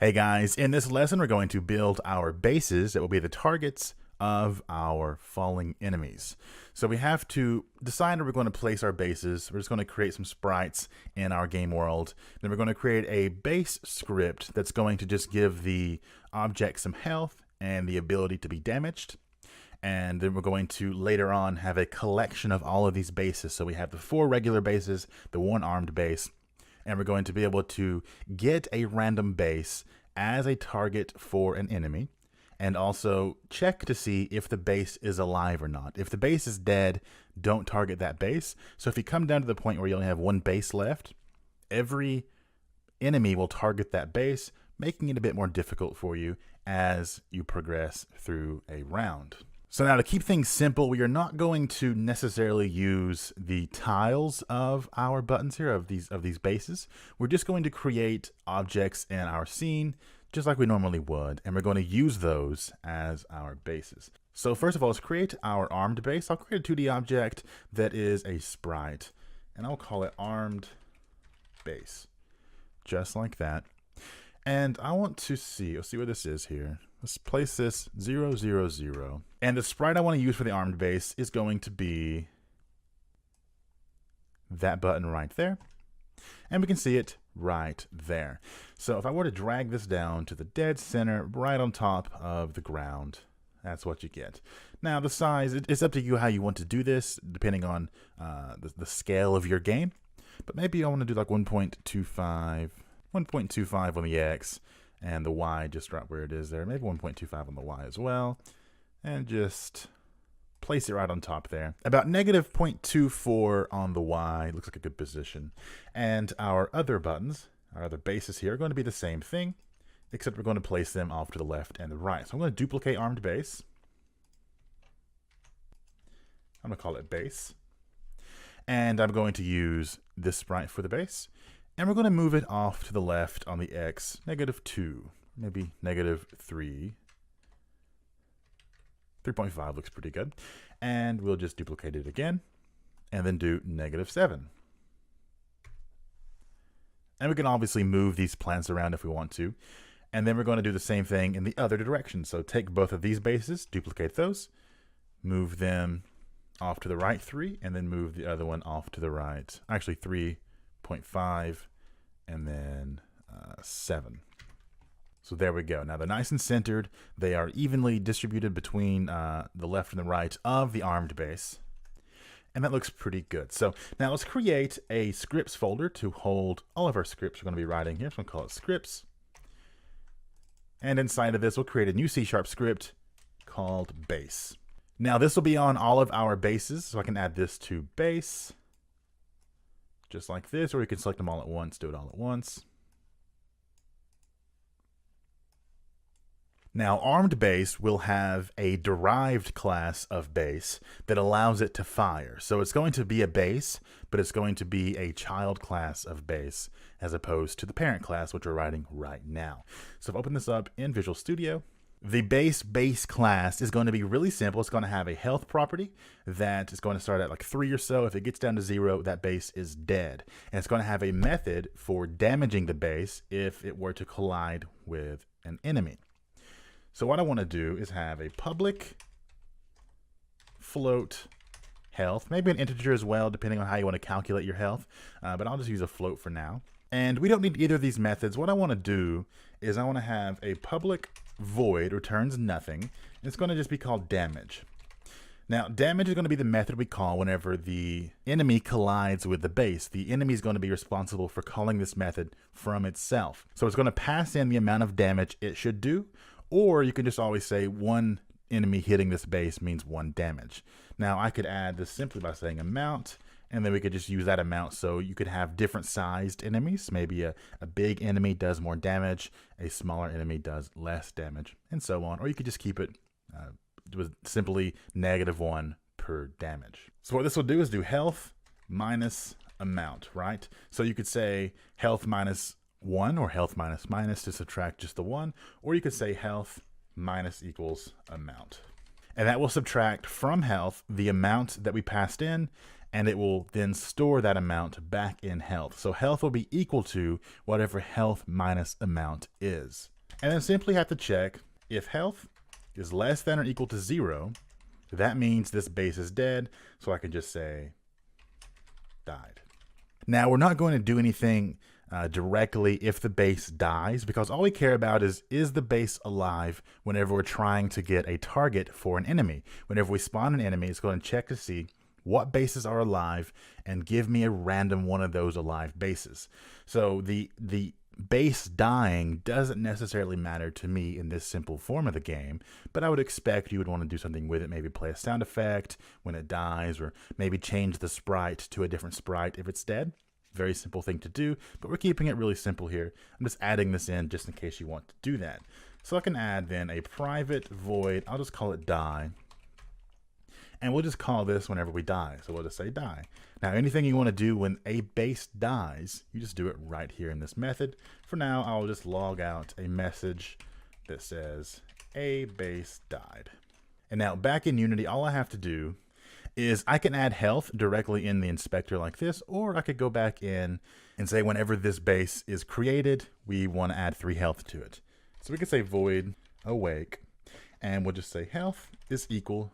Hey guys, in this lesson we're going to build our bases that will be the targets of our falling enemies. So we have to decide where we're going to place our bases. We're just going to create some sprites in our game world. Then we're going to create a base script that's going to just give the object some health and the ability to be damaged. And then we're going to later on have a collection of all of these bases. So we have the 4 regular bases, the 1 armed base, and we're going to be able to get a random base as a target for an enemy, and also check to see if the base is alive or not. If the base is dead, don't target that base. So if you come down to the point where you only have 1 base left, every enemy will target that base, making it a bit more difficult for you as you progress through a round. So now to keep things simple, we are not going to necessarily use the tiles of our buttons here, of these bases. We're just going to create objects in our scene just like we normally would, and we're going to use those as our bases. So first of all, let's create our armed base. I'll create a 2D object that is a sprite, and I'll call it armed base, just like that. And I want to see, let's see what this is here. Let's place this 0, 0, 0. And the sprite I want to use for the armed base is going to be that button right there. And we can see it right there. So if I were to drag this down to the dead center, right on top of the ground, that's what you get. Now the size, it's up to you how you want to do this, depending on the scale of your game. But maybe I want to do like 1.25 on the X, and the Y just right where it is there. Maybe 1.25 on the Y as well. And just place it right on top there. About negative 0.24 on the Y. Looks like a good position. And our other buttons, our other bases here, are going to be the same thing, except we're going to place them off to the left and the right. So I'm going to duplicate armed base. I'm going to call it base. And I'm going to use this sprite for the base. And we're going to move it off to the left on the X, -2, maybe -3. 3.5 looks pretty good. And we'll just duplicate it again, and then do -7. And we can obviously move these plants around if we want to. And then we're going to do the same thing in the other direction. So take both of these bases, duplicate those, move them off to the right 3, and then move the other one off to the right. Actually 3.5 and then 7. So there we go. Now they're nice and centered. They are evenly distributed between the left and the right of the armed base. And that looks pretty good. So now let's create a scripts folder to hold all of our scripts we're going to be writing here. So I'm going to call it scripts. And inside of this, we'll create a new C# script called base. Now this will be on all of our bases. So I can add this to base, just like this, or you can select them all at once, do it all at once. Now, armed base will have a derived class of base that allows it to fire. So it's going to be a base, but it's going to be a child class of base as opposed to the parent class, which we're writing right now. So if I open this up in Visual Studio, the base class is going to be really simple. It's going to have a health property that is going to start at like 3 or so. If it gets down to 0, that base is dead. And it's going to have a method for damaging the base if it were to collide with an enemy. So what I want to do is have a public float health, maybe an integer as well, depending on how you want to calculate your health. But I'll just use a float for now. And we don't need either of these methods. What I want to do is I want to have a public void returns nothing. And it's going to just be called damage. Now, damage is going to be the method we call whenever the enemy collides with the base. The enemy is going to be responsible for calling this method from itself. So it's going to pass in the amount of damage it should do. Or you can just always say 1 enemy hitting this base means 1 damage. Now I could add this simply by saying amount, and then we could just use that amount. So you could have different sized enemies. Maybe a big enemy does more damage, a smaller enemy does less damage, and so on. Or you could just keep it with simply -1 per damage. So what this will do is do health minus amount, right? So you could say health minus 1 or health minus minus to subtract just the 1, or you could say health minus equals amount. And that will subtract from health the amount that we passed in and it will then store that amount back in health. So health will be equal to whatever health minus amount is. And then simply have to check if health is less than or equal to 0, that means this base is dead, so I can just say died. Now we're not going to do anything directly if the base dies, because all we care about is the base alive whenever we're trying to get a target for an enemy. Whenever we spawn an enemy, it's going to check to see what bases are alive and give me a random one of those alive bases. So the base dying doesn't necessarily matter to me in this simple form of the game, but I would expect you would want to do something with it, maybe play a sound effect when it dies, or maybe change the sprite to a different sprite if it's dead. Very simple thing to do, but we're keeping it really simple here. I'm just adding this in just in case you want to do that. So I can add then a private void, I'll just call it die, and we'll just call this whenever we die. So we'll just say die. Now anything you want to do when a base dies, you just do it right here in this method. For now, I'll just log out a message that says a base died. And now back in Unity, all I have to do is I can add health directly in the inspector like this, or I could go back in and say whenever this base is created, we want to add 3 health to it. So we can say void awake, and we'll just say health is equal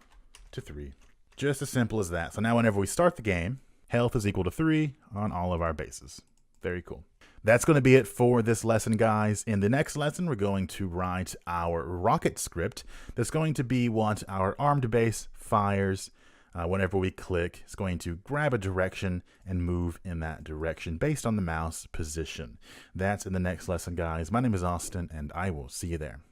to 3. Just as simple as that. So now whenever we start the game, health is equal to 3 on all of our bases. Very cool. That's going to be it for this lesson, guys. In the next lesson, we're going to write our rocket script. That's going to be what our armed base fires. Whenever we click, it's going to grab a direction and move in that direction based on the mouse position. That's in the next lesson, guys. My name is Austin, and I will see you there.